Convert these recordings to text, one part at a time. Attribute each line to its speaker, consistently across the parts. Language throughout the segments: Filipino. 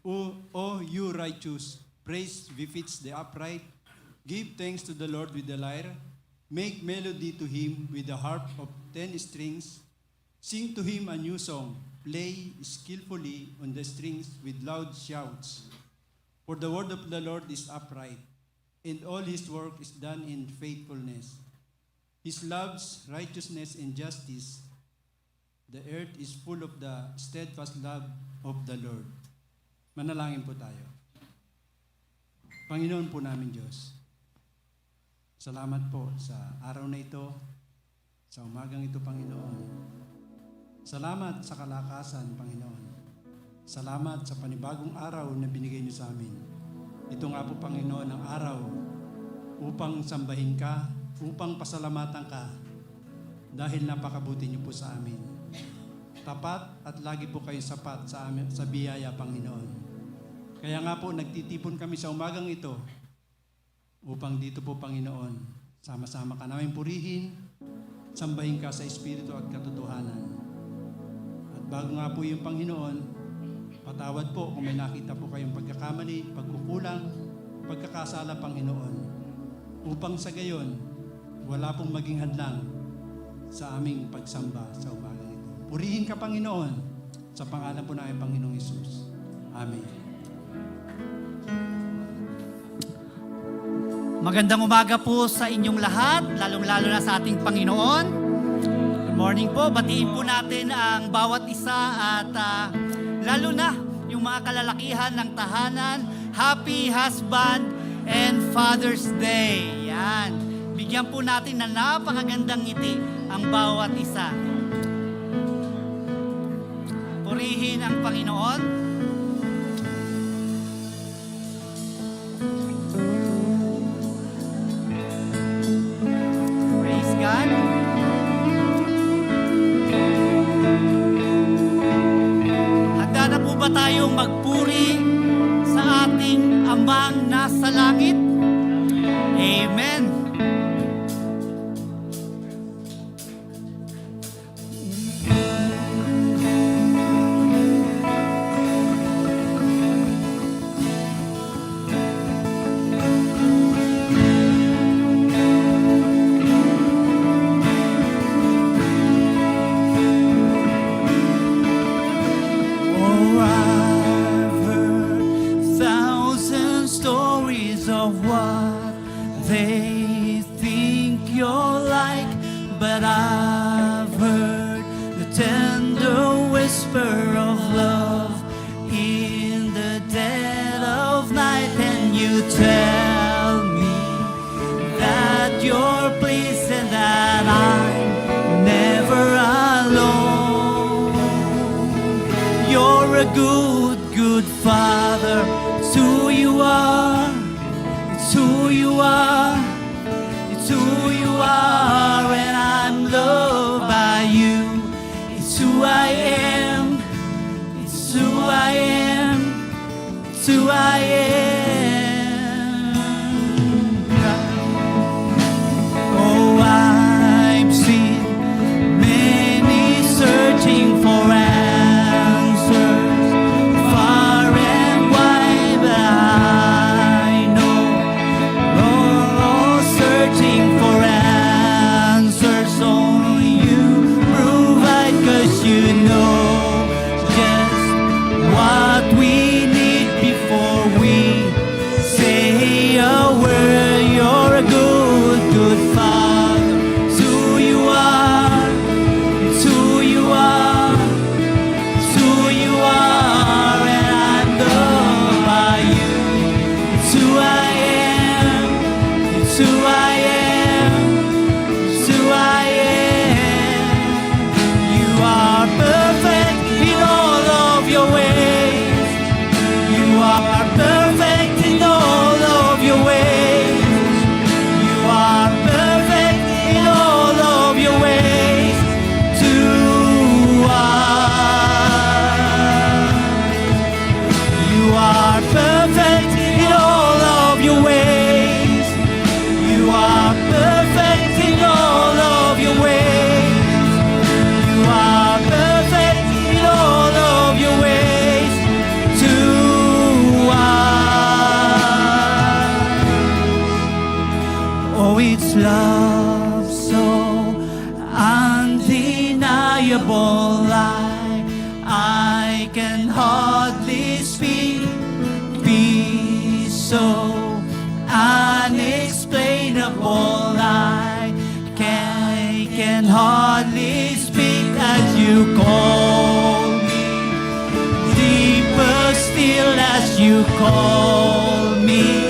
Speaker 1: O you righteous, praise befits the upright. Give thanks to the Lord with the lyre. Make melody to him with the harp of 10 strings. Sing to him a new song. Play skillfully on the strings with loud shouts. For the word of the Lord is upright, and all his work is done in faithfulness. His loves righteousness and justice. The earth is full of the steadfast love of the Lord. Manalangin po tayo. Panginoon po namin Diyos, salamat po sa araw na ito, sa umagang ito, Panginoon. Salamat sa kalakasan, Panginoon. Salamat sa panibagong araw na binigay niyo sa amin. Ito nga po, Panginoon, ang araw upang sambahin ka, upang pasalamatan ka, dahil napakabuti niyo po sa amin. Tapat at lagi po kayo sapat sa amin, sa biyaya, Panginoon. Kaya nga po, nagtitipon kami sa umagang ito upang dito po, Panginoon, sama-sama ka namin purihin, sambahin ka sa Espiritu at katotohanan. At bago nga po yung Panginoon, patawad po kung may nakita po kayong pagkakamali, pagkukulang, pagkakasala, Panginoon, upang sa gayon, wala pong maging hadlang sa aming pagsamba sa umagang ito. Purihin ka, Panginoon, sa pangalan po namin, Panginoong Hesus. Amen.
Speaker 2: Magandang umaga po sa inyong lahat, lalong-lalo na sa ating Panginoon. Good morning po. Batiin po natin ang bawat isa at lalo na yung mga kalalakihan ng tahanan. Happy Husband and Father's Day. Yan. Bigyan po natin na napakagandang ngiti ang bawat isa. Purihin ang Panginoon. Handa na po ba tayong magpuri sa ating Amang nasa langit? Amen. Good Father, it's who you are, it's who you are, it's who you are, and I'm loved by you. It's who I am, it's who I am, it's who I am. Oh, I've seen many searching for we its love so undeniable. I can hardly speak. Peace so unexplainable. I can hardly speak as you call me. Deeper still as you call me.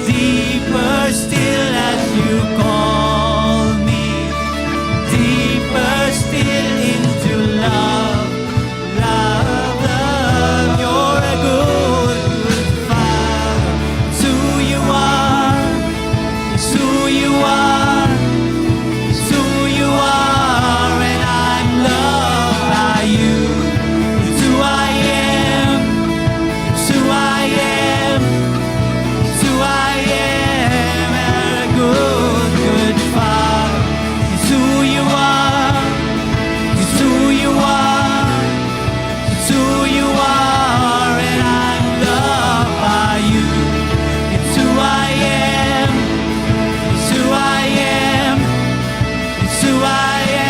Speaker 2: Deeper still as you call me. Deeper still into love. Love, love. You're a good, good Father. It's who you are. It's who you are. It's who you are. And I'm loved by you. It's who I am. It's who I am. It's who I am. And a good, good Father. It's who you are. It's who you are. It's who you are. And I'm loved by you. It's who I am. It's who I am. It's who I am.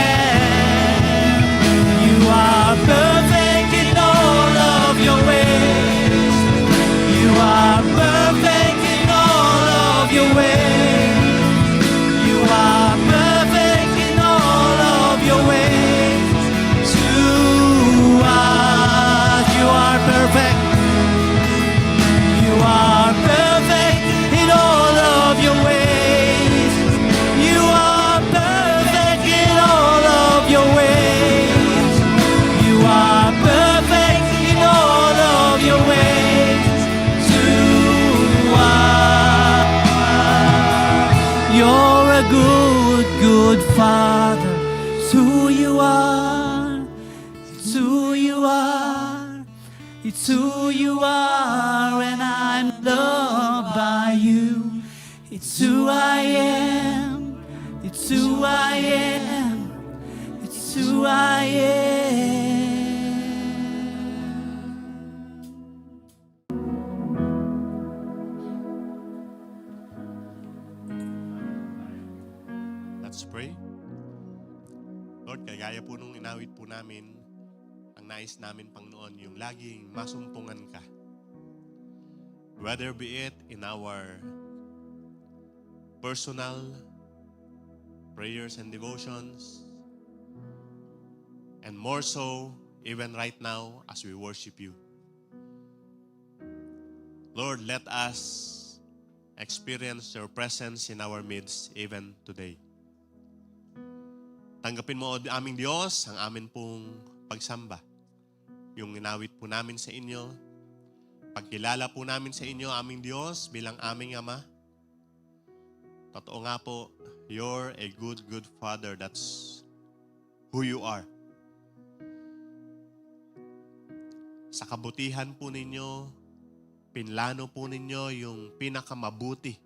Speaker 2: You are perfect in all of your ways. You are perfect in all of your ways. You are perfect in all of your ways. To us, you are perfect. You are perfect in all of your ways. You are perfect in all of your ways. You are perfect in all of your ways. To us, you're a good, good Father. It's who you are. It's who you are. It's who you are, and I'm loved by you. It's who I am. It's who I am. It's who I am.
Speaker 3: Let's pray. Lord, kagaya po nung inawit po namin, ang nais namin, Panginoon, yung laging masumpungan ka. Whether be it in our personal prayers and devotions, and more so, even right now, as we worship you. Lord, let us experience your presence in our midst even today. Tanggapin mo, aming Diyos, ang amin pong pagsamba. Yung inawit po namin sa inyo, pagkilala po namin sa inyo, aming Diyos, bilang aming Ama. Totoo nga po, you're a good, good Father. That's who you are. Sa kabutihan po ninyo, pinlano po ninyo yung pinakamabuti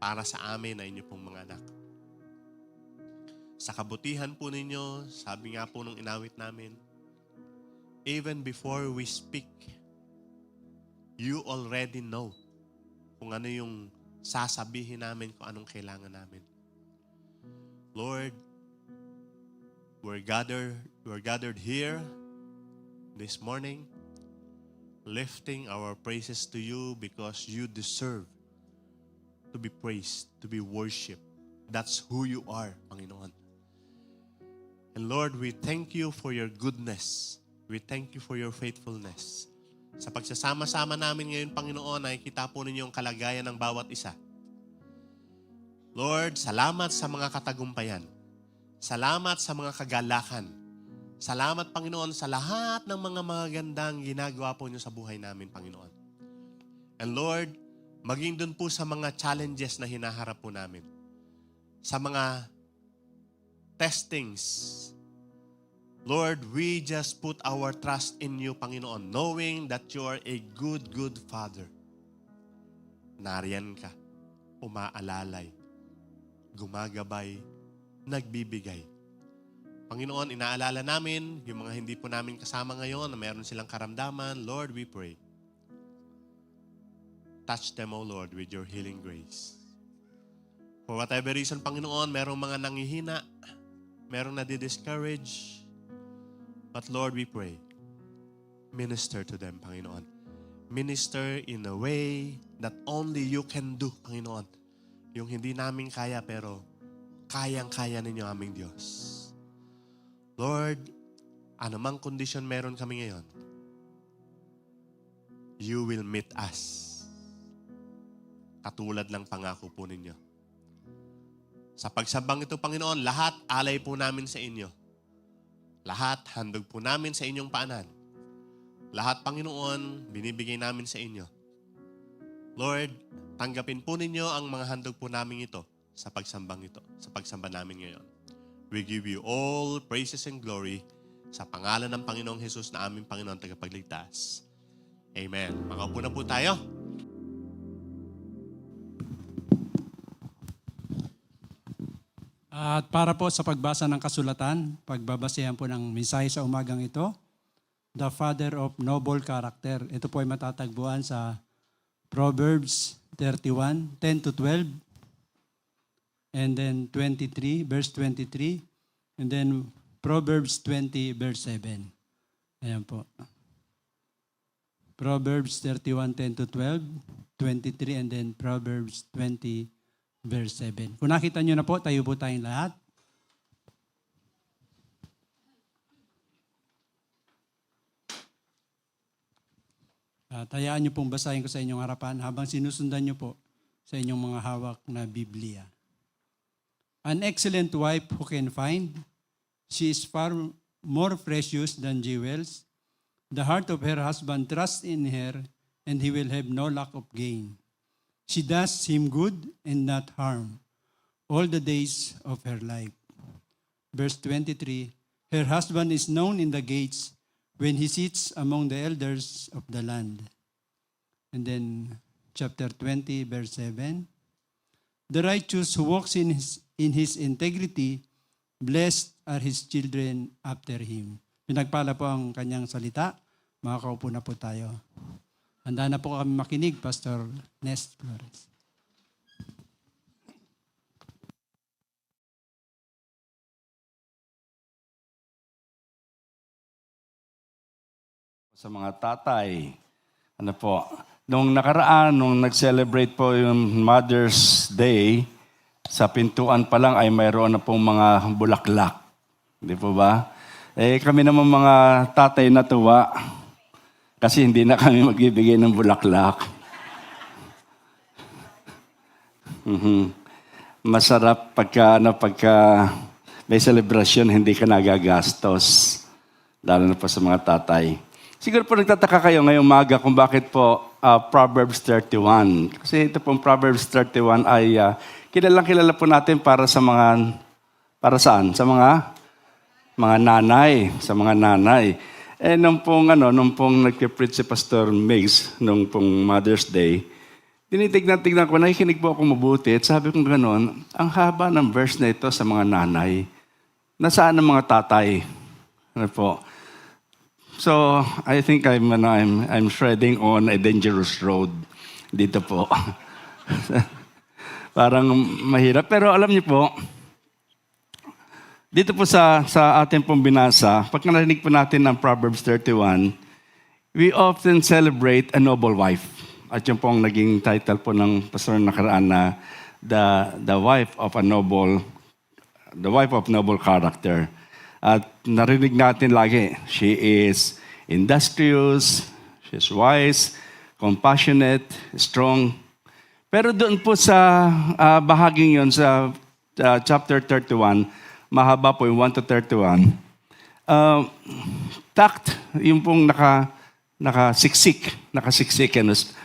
Speaker 3: para sa amin na inyo pong mga anak. Sa kabutihan po ninyo, sabi nga po nung inawit namin, even before we speak, you already know kung ano yung sasabihin namin, kung anong kailangan namin. Lord, we're gathered here this morning, lifting our praises to you because you deserve to be praised, to be worshipped. That's who you are, Panginoon. And Lord, we thank you for your goodness. We thank you for your faithfulness. Sa pagsasama-sama namin ngayon, Panginoon, nakikita po ninyo ang kalagayan ng bawat isa. Lord, salamat sa mga katagumpayan. Salamat sa mga kagalakan. Salamat, Panginoon, sa lahat ng mga magandang ginagawa po niyo sa buhay namin, Panginoon. And Lord, maging dun po sa mga challenges na hinaharap po namin. Sa mga testings. Lord, we just put our trust in you, Panginoon, knowing that you are a good, good Father. Nariyan ka, umaalalay, gumagabay, nagbibigay. Panginoon, inaalala namin yung mga hindi po namin kasama ngayon na meron silang karamdaman. Lord, we pray. Touch them, O Lord, with your healing grace. For whatever reason, Panginoon, merong mga nanghihina, merong nadi-discourage. But Lord, we pray, minister to them, Panginoon. Minister in a way that only you can do, Panginoon. Yung hindi namin kaya pero kayang-kaya ninyo aming Diyos. Lord, anumang kondisyon meron kami ngayon, you will meet us. Katulad ng pangako po ninyo. Sa pagsabang ito, Panginoon, lahat alay po namin sa inyo. Lahat handog po namin sa inyong paanan. Lahat, Panginoon, binibigay namin sa inyo. Lord, tanggapin po ninyo ang mga handog po namin ito sa pagsambang ito, sa pagsamba namin ngayon. We give you all praises and glory sa pangalan ng Panginoong Jesus na aming Panginoon tagapagligtas. Amen. Makaupo na po tayo.
Speaker 1: At para po sa pagbasa ng kasulatan, pagbabasehan po ng mensahe sa umagang ito, The Father of Noble Character. Ito po ay matatagpuan sa Proverbs 31, 10-12, and then 23, verse 23, and then Proverbs 20, verse 7. Ayan po. Proverbs 31, 10-12, 23, and then Proverbs 20, verse 7. Kung nakita nyo na po, tayo po tayong lahat. Tayaan nyo pong basahin ko sa inyong harapan habang sinusundan nyo po sa inyong mga hawak na Biblia. An excellent wife who can find, she is far more precious than jewels. The heart of her husband trusts in her, and he will have no lack of gain. She does him good and not harm all the days of her life. Verse 23, her husband is known in the gates when he sits among the elders of the land. And then chapter 20, verse 7, the righteous who walks in his integrity, blessed are his children after him. Pinagpala po ang kanyang salita. Makakaupo na po tayo. Handa na po kami makinig, Pastor Nest Flores.
Speaker 4: Sa mga tatay, ano po, nung nakaraan, nung nag-celebrate po yung Mother's Day, sa pintuan pa lang ay mayroon na pong mga bulaklak. Hindi po ba? Kami naman mga tatay natuwa kasi hindi na kami magbibigay ng bulaklak. Masarap pagka may celebration, hindi ka nagagastos. Lalo na po sa mga tatay. Siguro po nagtataka kayo ngayong umaga kung bakit po Proverbs 31. Kasi ito pong Proverbs 31 ay kilala po natin para saan? Sa mga nanay, sa mga nanay. Nung pong nagpipreach si Pastor Migs, nung pong Mother's Day, tinitignan ko, nakikinig po ako mabuti, at sabi ko gano'n, ang haba ng verse na ito sa mga nanay. Nasaan ang mga tatay? Ano po? So, I think I'm treading on a dangerous road dito po. Parang mahirap. Pero alam niyo po, dito po sa ating pong binasa, pag narinig po natin ng Proverbs 31, we often celebrate a noble wife. At yung pong naging title po ng pastor nakaraan na the wife of noble character. At narinig natin lagi, she is industrious, she is wise, compassionate, strong. Pero doon po sa bahaging yon sa chapter 31, mahaba po yung 1-31, tact, yung pong nakasiksik,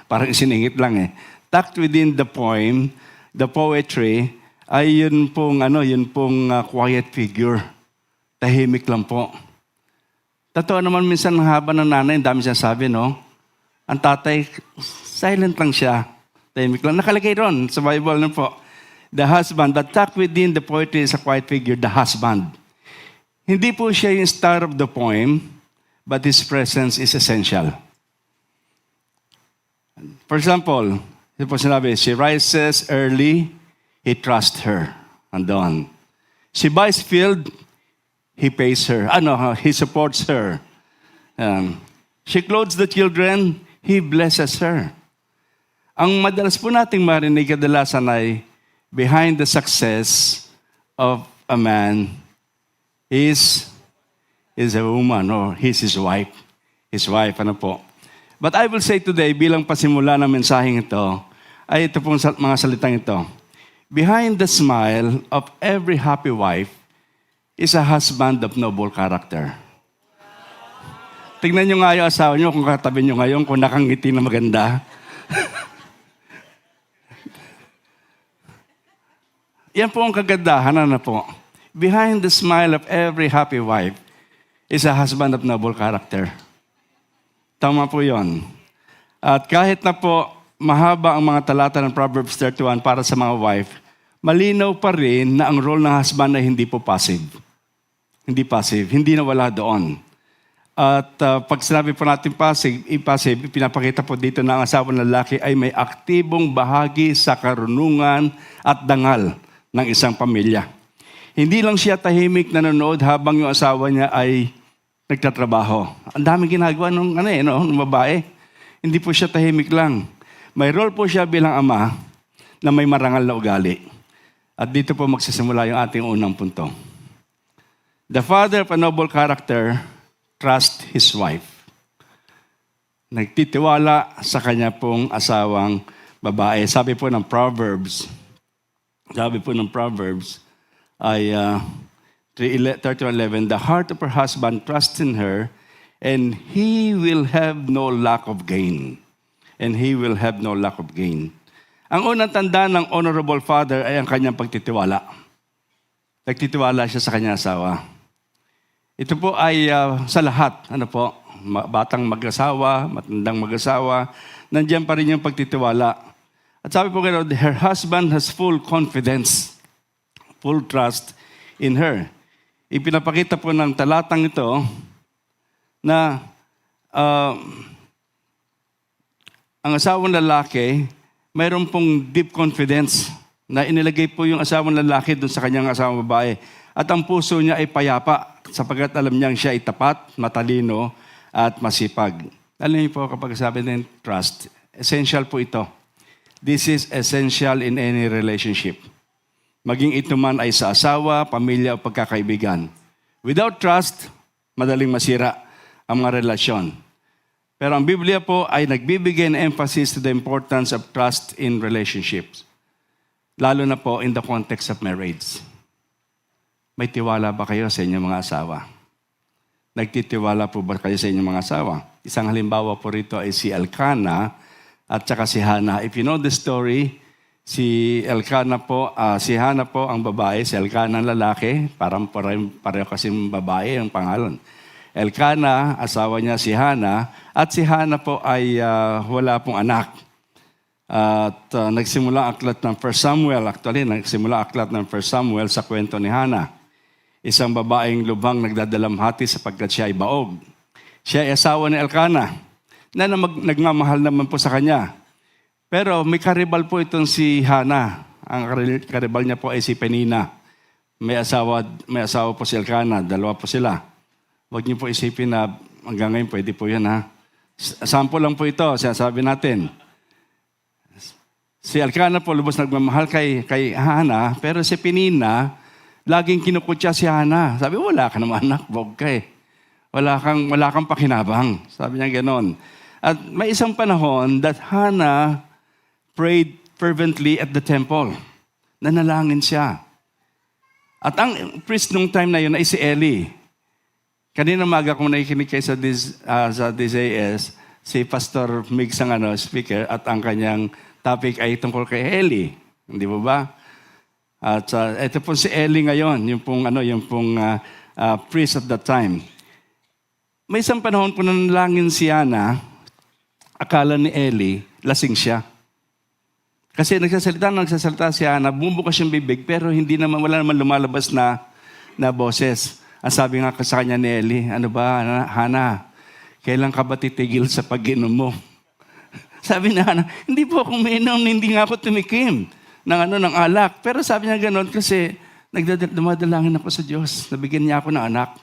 Speaker 4: parang isiningit lang eh. Tact within the poem, the poetry, ay yun pong quiet figure. Tahimik lang po. Totoo naman minsan ng haba ng nanay, ang dami siya sabi, no? Ang tatay, silent lang siya. Tahimik lang. Nakalagay ron sa Bible na po. The husband, the tact within the poetry is a quiet figure, the husband. Hindi po siya yung star of the poem, but his presence is essential. For example, ito po sinabi, she rises early, he trusts her. Andon. She buys field, he pays her. He supports her. She clothes the children, he blesses her. Ang madalas po nating marinig kadalasan ay behind the success of a man is a woman or his wife. His wife, But I will say today, bilang pasimula ng mensaheng ito, ay ito pong mga salitang ito. Behind the smile of every happy wife is a husband of noble character. Tignan nyo nga yung asawa nyo kung katabi nyo ngayon, kung nakangiti na maganda. Yan po ang kagandahan, Behind the smile of every happy wife is a husband of noble character. Tama po yon. At kahit na po mahaba ang mga talata ng Proverbs 31 para sa mga wife, malinaw pa rin na ang role ng husband ay hindi po passive. Hindi passive, hindi nawala doon. At pag sinabi po natin passive, pinapakita po dito na ang asawa ng lalaki ay may aktibong bahagi sa karunungan at dangal ng isang pamilya. Hindi lang siya tahimik na nanonood habang yung asawa niya ay nagtatrabaho. Ang daming ginagawa ng babae. Hindi po siya tahimik lang. May role po siya bilang ama na may marangal na ugali. At dito po magsisimula yung ating unang punto. The father of a noble character trusts his wife. Nagtitiwala sa kanya pong asawang babae. Sabi po ng Proverbs ay 31:11, the heart of her husband trusts in her, and he will have no lack of gain. And he will have no lack of gain. Ang unang tanda ng honorable father ay ang kanyang pagtitiwala. Nagtitiwala siya sa kanyang asawa. Ito po ay sa lahat, batang mag-asawa, matandang mag-asawa, nandiyan pa rin yung pagtitiwala. At sabi po gano'n, her husband has full confidence, full trust in her. Ipinapakita po ng talatang ito na ang asawang lalaki, mayroon pong deep confidence na inilagay po yung asawang lalaki doon sa kanyang asawang babae. At ang puso niya ay payapa sapagkat alam niyang siya ay tapat, matalino, at masipag. Alam niyo po kapag sabi ng trust, essential po ito. This is essential in any relationship. Maging ito man ay sa asawa, pamilya o pagkakaibigan. Without trust, madaling masira ang mga relasyon. Pero ang Biblia po ay nagbibigay ng emphasis to the importance of trust in relationships. Lalo na po in the context of marriage. May tiwala ba kayo sa inyong mga asawa? Nagtitiwala po ba kayo sa inyong mga asawa? Isang halimbawa po rito ay si Elkanah at saka si Hannah. If you know the story, si Hannah po ang babae, si Elkanah ang lalaki, parang pareho kasing babae ang pangalan. Elkanah, asawa niya si Hannah, at si Hannah po ay wala pong anak. At nagsimula aklat ng 1 Samuel sa kwento ni Hannah. Isang babaeng lubhang nagdadalamhati sapagkat siya ay baog. Siya ay asawa ni Elkanah, na nagmamahal naman po sa kanya. Pero may karibal po itong si Hannah. Ang karibal niya po ay si Penina. May asawa po si Elkanah, dalawa po sila. Huwag niyo po isipin na hanggang ngayon pwede po yan Sample lang po ito, sinasabi natin. Si Elkanah po lubos nagmamahal kay Hannah, pero si Penina, laging kinukutya si Hannah. Sabi, wala ka naman anak, bog ka Wala kang pakinabang. Sabi niya gano'n. At may isang panahon that Hannah prayed fervently at the temple. Nanalangin siya. At ang priest nung time na yun ay si Eli. Kanina maga kung nakikinig kayo sa DZS, si Pastor Migs ang speaker at ang kanyang topic ay tungkol kay Eli. Hindi ba ba? At ito po si Eli ngayon, yung pong priest at that time. May isang panahon po nanalangin si Hannah, akala ni Eli, lasing siya. Kasi nagsasalita si Hannah, bumubukas yung bibig, pero wala naman lumalabas na boses. Ang sabi nga sa kanya ni Eli, ano ba, Hannah, kailan ka ba titigil sa pag-inom mo? Sabi na Hannah, hindi po ako uminom, hindi nga ako tumikim. ng alak. Pero sabi niya gano'n kasi dumadalangin ako sa Diyos. Nabigyan niya ako ng anak.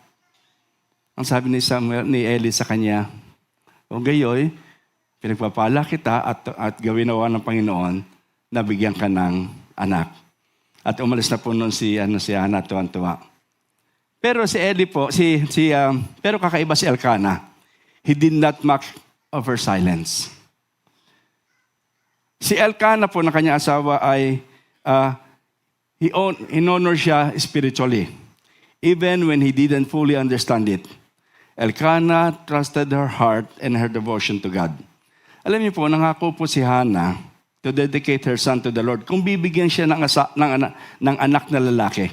Speaker 4: Ang sabi ni Eli sa kanya, o gayoy, pinagpapala kita at gawin nawa ng Panginoon, nabigyan ka ng anak. At umalis na po noon si Hana, tuwan-tuwa. Pero si Eli po, pero kakaiba si Elkanah. He did not mock of her silence. Si Elkanah po na kanyang asawa ay in-honor siya spiritually. Even when he didn't fully understand it. Elkanah trusted her heart and her devotion to God. Alam niyo po, nangako po si Hannah to dedicate her son to the Lord. Kung bibigyan siya ng anak na lalaki,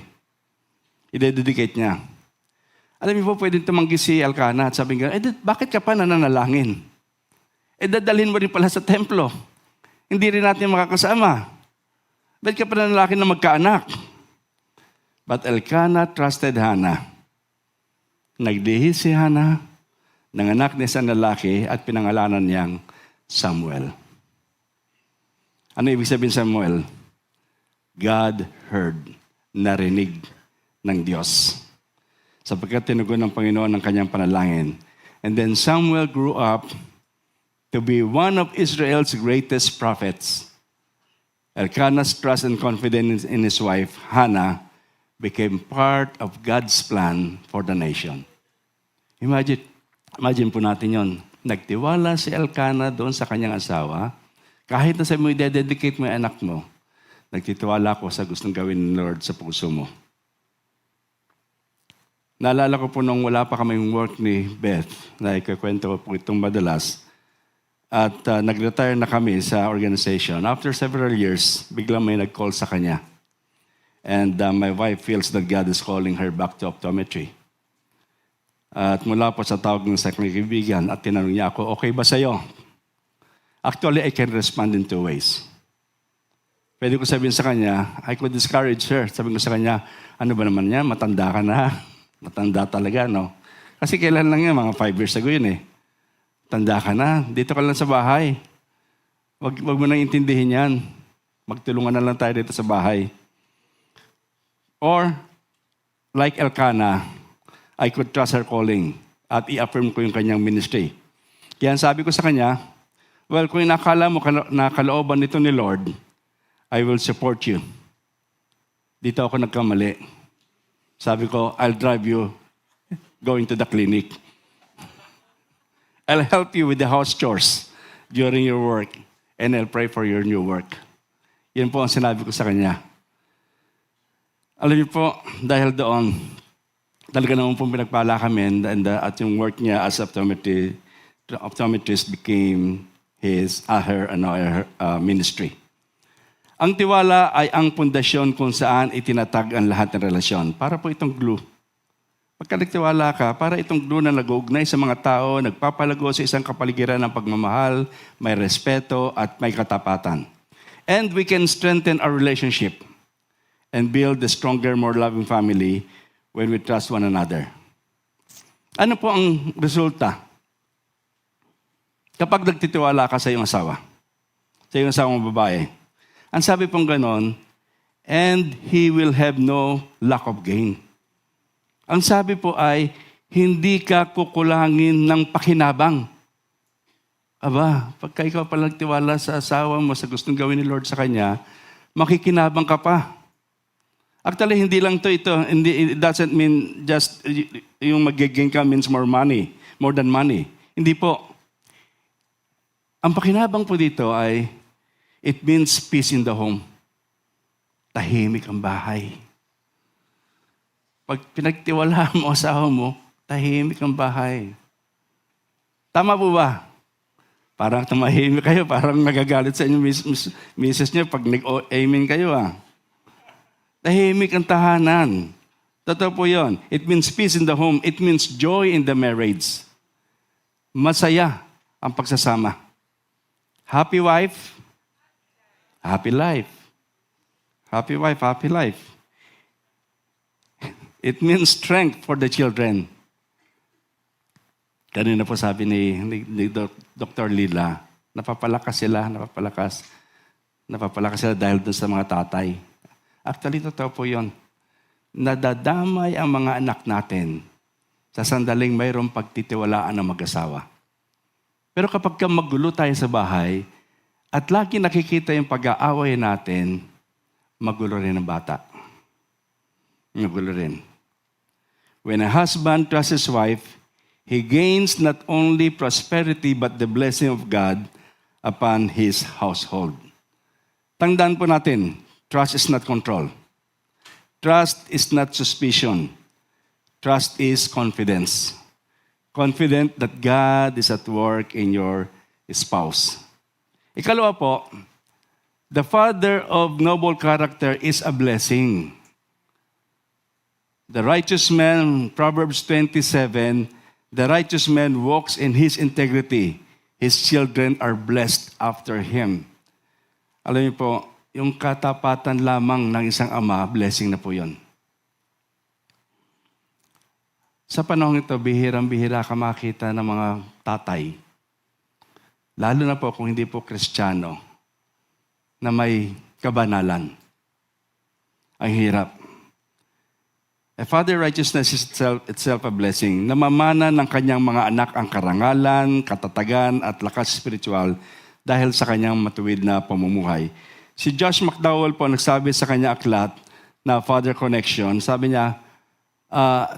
Speaker 4: i-dedicate niya. Alam niyo po, pwedeng tumanggi si Elkanah at sabi nga, bakit ka pa nananalangin? Dadalhin mo rin pala sa templo. Hindi rin natin makakasama. Bakit ka pa nananalangin na magkaanak? But Elkanah trusted Hannah. Nagdihi si Hannah, nanganak niya sa lalaki at pinangalanan niyang Samuel. Ano ibig sabihin Samuel? God heard, narinig ng Diyos. Sapagkat tinugon ng Panginoon ang kanyang panalangin. And then Samuel grew up to be one of Israel's greatest prophets. Elkanah's trust and confidence in his wife, Hannah, became part of God's plan for the nation. Imagine po natin yon. Nagtiwala si Elkanah doon sa kanyang asawa. Kahit na sabi mo, i-dedicate mo yung anak mo, nagtitiwala ko sa gustong gawin ng Lord sa puso mo. Naalala ko po nung wala pa kaming work ni Beth, na ikakwento ko po itong madalas, at nag-retire na kami sa organization. After several years, biglang may nag-call sa kanya. And my wife feels that God is calling her back to optometry. At mula po sa tawag ng sa kaibigan at tinanong niya ako, okay ba sa'yo? Actually, I can respond in two ways. Pwede ko sabihin sa kanya, I could discourage her. Sabi ko sa kanya, ano ba naman yan? Matanda ka na. Matanda talaga, no? Kasi kailan lang yan? Mga 5 years ago yun eh. Tanda ka na. Dito ka lang sa bahay. Wag mo nang intindihin yan. Magtulungan na lang tayo dito sa bahay. Or, like Elkanah, I could trust her calling at i-affirm ko yung kanyang ministry. Kaya sabi ko sa kanya, well, kung nakala mo na kalooban nito ni Lord, I will support you. Dito ako nagkamali. Sabi ko, I'll drive you going to the clinic. I'll help you with the house chores during your work and I'll pray for your new work. Yan po ang sinabi ko sa kanya. Alam niyo po, dahil doon, talaga naman pong pinagpala kami at yung work niya as optometrist became her ministry. Ang tiwala ay ang pundasyon kung saan itinatag ang lahat ng relasyon. Para po itong glue. Pagka nagtiwala ka, para itong glue na nag-uugnay sa mga tao, nagpapalago sa isang kapaligiran ng pagmamahal, may respeto at may katapatan. And we can strengthen our relationship and build a stronger, more loving family when we trust one another. Ano po ang resulta? Kapag nagtitiwala ka sa iyong asawa, sa iyong asawang babae, ang sabi pong ganon, and he will have no lack of gain. Ang sabi po ay, hindi ka kukulangin ng pakinabang. Aba, pagka ikaw pala nagtiwala sa asawa mo, sa gustong gawin ni Lord sa kanya, makikinabang ka pa. Actually, hindi lang ito. It doesn't mean just yung mag-gain ka means more than money. Hindi po. Ang pakinabang po dito ay, it means peace in the home. Tahimik ang bahay. Pag pinagtiwalaan mo asawa mo, tahimik ang bahay. Tama po ba? Parang tumahimik kayo, parang nagagalit sa inyo misis niyo pag nag-amen kayo Tahimik ang tahanan. Totoo po yun. It means peace in the home. It means joy in the marriage. Masaya ang pagsasama. Happy wife, happy life. Happy wife, happy life. It means strength for the children. Kanina po sabi ni Dr. Lila, napapalakas sila. Napapalakas sila dahil dun sa mga tatay. Actually, totoo po yun. Nadadamay ang mga anak natin sa sandaling mayroong pagtitiwalaan ng mag-asawa. Pero kapag magulo tayo sa bahay at lagi nakikita yung pag-aaway natin, magulo rin ang bata. Magulo rin. When a husband trusts his wife, he gains not only prosperity but the blessing of God upon his household. Tandaan po natin, trust is not control. Trust is not suspicion. Trust is confidence. Confident that God is at work in your spouse. Ikalawa po, the father of noble character is a blessing. The righteous man, Proverbs 27, the righteous man walks in his integrity. His children are blessed after him. Alam niyo po, yung katapatan lamang ng isang ama, blessing na po yun. Sa panahon ito, bihirang-bihira ka makita ng mga tatay, lalo na po kung hindi po Kristiyano, na may kabanalan. Ang hirap. A father righteousness is itself a blessing. Namamana ng kanyang mga anak ang karangalan, katatagan at lakas spiritual dahil sa kanyang matuwid na pamumuhay. Si Josh McDowell po nagsabi sa kanya aklat na Father Connection, sabi niya,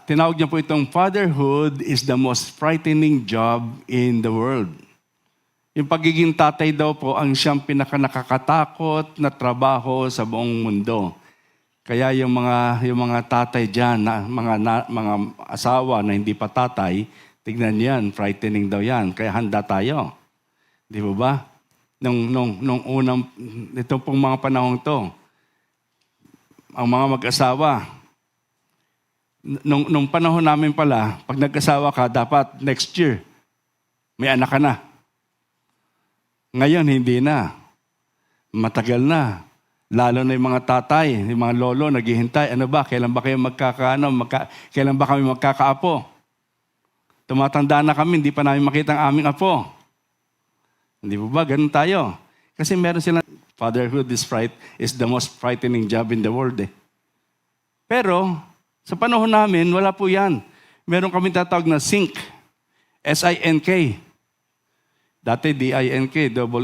Speaker 4: tinawag niya po itong fatherhood is the most frightening job in the world. Yung pagiging tatay daw po ang siyang pinakanakakatakot na trabaho sa buong mundo. Kaya yung mga tatay diyan, mga asawa na hindi pa tatay, tignan niyan, frightening daw yan. Kaya handa tayo. Di ba? Nung unang, ito pong mga panahong to, ang mga mag-asawa, nung panahon namin pala, pag nag-asawa ka, dapat next year, may anak ka na. Ngayon, hindi na. Matagal na. Lalo na yung mga tatay, yung mga lolo, naghihintay. Ano ba? Kailan ba kayo kailan ba kami magkakaapo? Tumatanda na kami, hindi pa namin makita ang aming apo. Hindi ba? Ganun tayo. Kasi meron silang, fatherhood is the most frightening job in the world. Pero, sa panahon namin, wala po yan. Meron kami tatawag na SINK. S-I-N-K. Dati, D-I-N-K. Double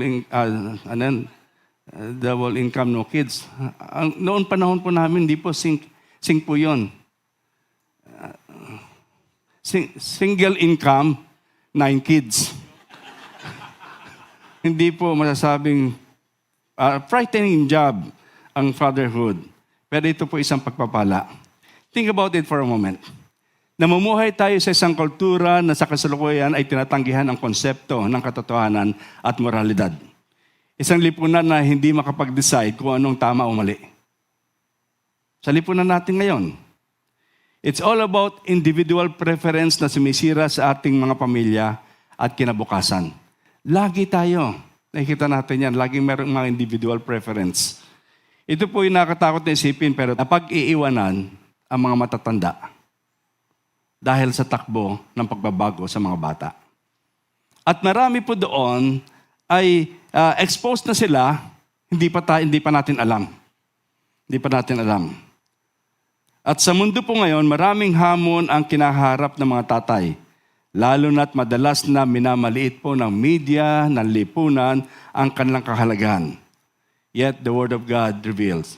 Speaker 4: income, no kids. Noon panahon po namin, hindi po SINK po yun. Single income, 9 kids. Hindi po masasabing frightening job ang fatherhood. Pero ito po isang pagpapala. Think about it for a moment. Namumuhay tayo sa isang kultura na sa kasalukuyan ay tinatanggihan ang konsepto ng katotohanan at moralidad. Isang lipunan na hindi makapag-decide kung anong tama o mali. Sa lipunan natin ngayon, it's all about individual preference na sumisira sa ating mga pamilya at kinabukasan. Lagi tayo, nakikita natin yan, laging merong mga individual preference. Ito po yung nakakatakot na isipin, pero napag-iiwanan ang mga matatanda dahil sa takbo ng pagbabago sa mga bata. At marami po doon ay exposed na sila, hindi pa natin alam. Hindi pa natin alam. At sa mundo po ngayon, maraming hamon ang kinaharap ng mga tatay. Lalo na't madalas na minamaliit po ng media, ng lipunan, ang kanilang kahalagahan. Yet the Word of God reveals,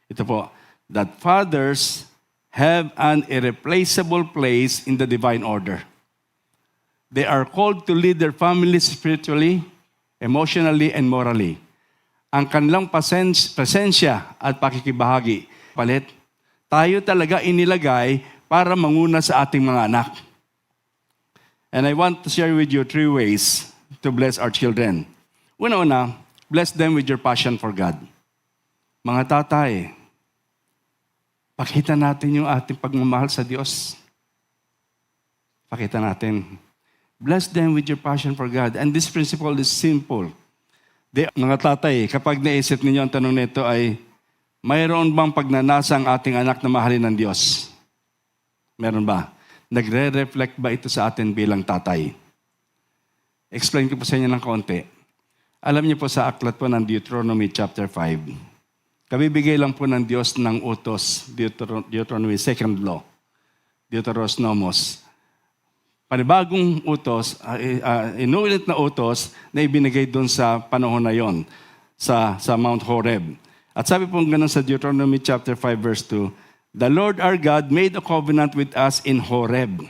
Speaker 4: ito po, that fathers have an irreplaceable place in the divine order. They are called to lead their families spiritually, emotionally, and morally. Ang kanilang presensya at pakikibahagi, palit, tayo talaga inilagay para manguna sa ating mga anak. And I want to share with you 3 ways to bless our children. Una-una, bless them with your passion for God. Mga tatay, pakita natin yung ating pagmamahal sa Diyos. Pakita natin. Bless them with your passion for God. And this principle is simple. Mga tatay, kapag naisip ninyo ang tanong nito ay, mayroon bang pagnanasa ang ating anak na mahalin ng Diyos? Meron ba? Nagre-reflect ba ito sa atin bilang tatay? Explain ko po sa inyo ng kaunti. Alam niyo po sa aklat po ng Deuteronomy chapter 5, kabibigay lang po ng Diyos ng utos, Deuteronomy second law, Deuteronomos. Panibagong utos, inuulit na utos na ibinigay doon sa panahon na yon, sa Mount Horeb. At sabi po ganun sa Deuteronomy chapter 5 verse 2, "The Lord our God made a covenant with us in Horeb."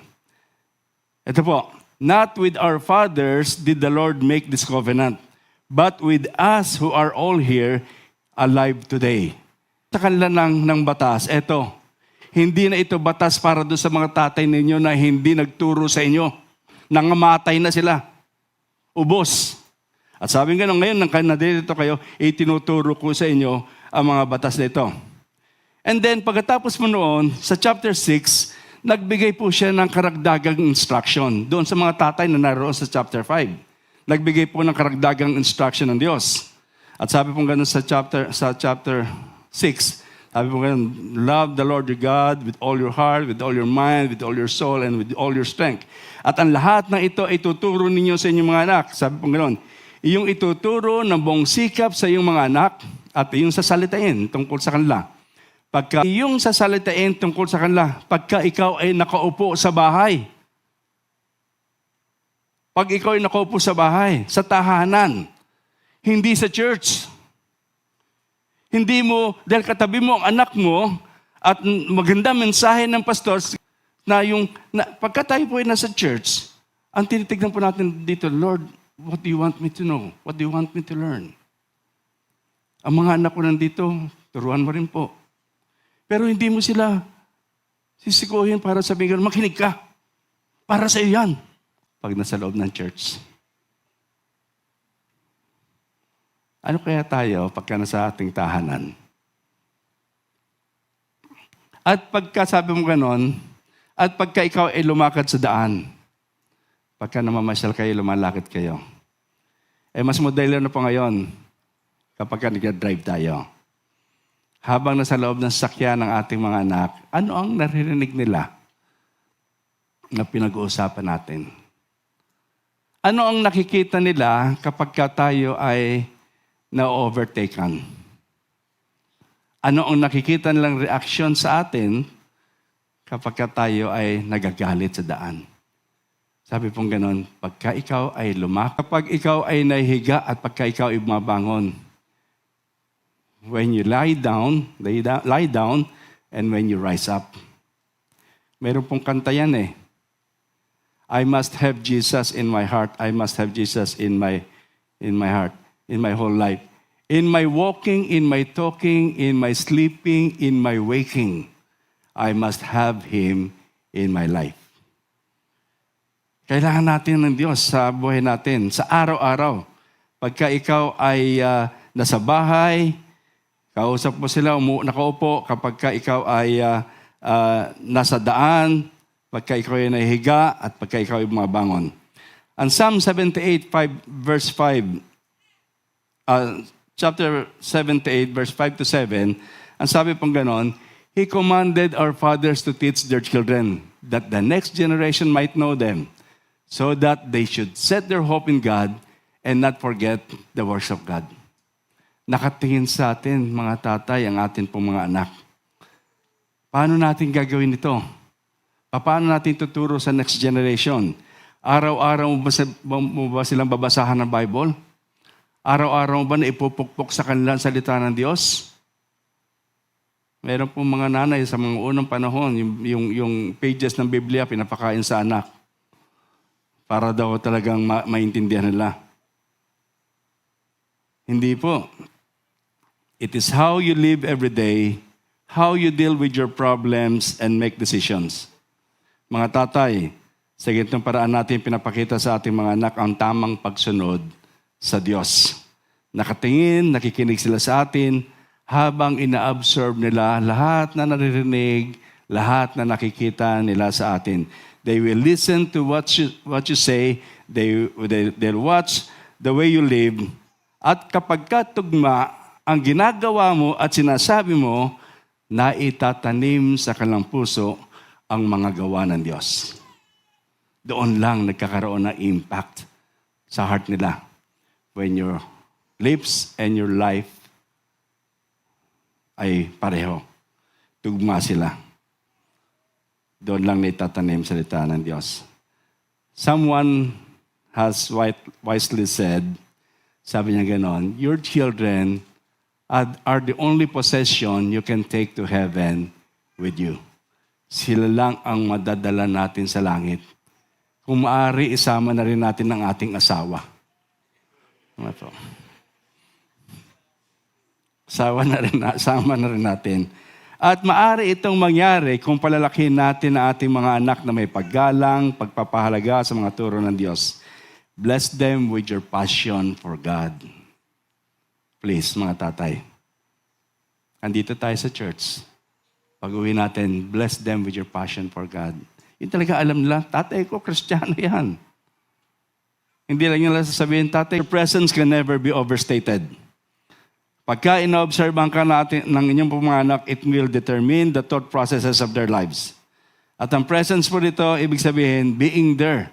Speaker 4: Ito po, "Not with our fathers did the Lord make this covenant, but with us who are all here alive today." Sa kanila ng batas, eto, hindi na ito batas para doon sa mga tatay ninyo na hindi nagturo sa inyo. Nangamatay na sila. Ubos. At sabi nga ngayon, nang nandito kayo, itinuturo ko sa inyo ang mga batas na ito. And then, pagkatapos mo noon, sa chapter 6, nagbigay po siya ng karagdagang instruction doon sa mga tatay na naroon sa chapter 5. Nagbigay po ng karagdagang instruction ng Diyos. At sabi po ganun sa chapter 6, sabi po ganun, "Love the Lord your God with all your heart, with all your mind, with all your soul, and with all your strength." At ang lahat ng ito ay tuturo ninyo sa inyong mga anak. Sabi po ganun, iyong ituturo ng buong sikap sa iyong mga anak at iyong sasalitain tungkol sa kanila. Pagka iyong sasalitain tungkol sa kanila, pagka ikaw ay nakaupo sa bahay. Pag ikaw ay nakaupo sa bahay, sa tahanan, hindi sa church. Hindi mo, dahil katabi mo ang anak mo at maganda mensahe ng pastor na pagka tayo po ay nasa church, ang tinitignan po natin dito, "Lord, what do you want me to know? What do you want me to learn?" Ang mga anak ko nandito, turuan mo rin po. Pero hindi mo sila sisikuhin para sabihin, "Makinig ka. Para sa iyo yan." Pag nasa loob ng church. Ano kaya tayo pagka nasa ating tahanan? At pagka sabi mo ganon, at pagka ikaw ay lumakad sa daan, pagka namamasyal kayo, lumalakad kayo, mas modelo na po ngayon kapag nag-drive tayo. Habang nasa loob ng sasakyan ng ating mga anak, ano ang naririnig nila na pinag-uusapan natin? Ano ang nakikita nila kapag tayo ay na-overtaken? Ano ang nakikita nilang reaksyon sa atin kapag tayo ay nagagalit sa daan? Sabi pong ganon, pagka ikaw ay kapag ikaw ay nahihiga at pagka ikaw ay bumabangon. When you lie down, and when you rise up. Meron pong kanta yan eh. I must have Jesus in my heart. I must have Jesus in my heart, in my whole life. In my walking, in my talking, in my sleeping, in my waking, I must have Him in my life. Kailangan natin ng Diyos sa buhay natin, sa araw-araw. Pagka ikaw ay nasa bahay, kausap mo sila, nakaupo. Kapag ikaw ay nasa daan, pagka ikaw ay nahihiga, at pagka ikaw ay bumabangon. Ang Psalm 78, verse 5, chapter 78, verse 5 to 7, ang sabi pong ganon, He commanded our fathers to teach their children, that the next generation might know them, so that they should set their hope in God and not forget the works of God. Nakatingin sa atin, mga tatay, ang atin pong mga anak. Paano natin gagawin ito? Paano natin tuturo sa next generation? Araw-araw mo ba silang babasahan ng Bible? Araw-araw ba na ipupukpok sa kanilang salita ng Diyos? Meron pong mga nanay sa mga unang panahon, yung pages ng Biblia pinapakain sa anak para daw talagang maintindihan nila. Hindi po. It is how you live every day, how you deal with your problems and make decisions. Mga tatay, sa ganitong paraan natin pinapakita sa ating mga anak ang tamang pagsunod sa Diyos. Nakatingin, nakikinig sila sa atin habang ina-absorb nila lahat na naririnig, lahat na nakikita nila sa atin. They will listen to what you say, they'll watch the way you live, at kapag katugma ang ginagawa mo at sinasabi mo, na itatanim sa kanilang puso ang mga gawa ng Diyos. Doon lang nagkakaroon ng impact sa heart nila when you're lips and your life ay pareho. Tugma sila. Doon lang naitatanim salita ng Diyos. Someone has wisely said, sabi niya ganon, your children are the only possession you can take to heaven with you. Sila lang ang madadala natin sa langit. Kung maaari, isama na rin natin ang ating asawa. Ano to? Sama na rin natin. At maaari itong mangyari kung palalakihin natin ang ating mga anak na may paggalang, pagpapahalaga sa mga turo ng Diyos. Bless them with your passion for God. Please, mga tatay. Andito tayo sa church. Pag-uwi natin, bless them with your passion for God. Yun talaga alam nila, tatay ko, Kristiyano yan. Hindi lang nila sasabihin, tatay, your presence can never be overstated. Pagka ina-observehan ka natin ng inyong mga anak, it will determine the thought processes of their lives. At ang presence po dito, ibig sabihin, being there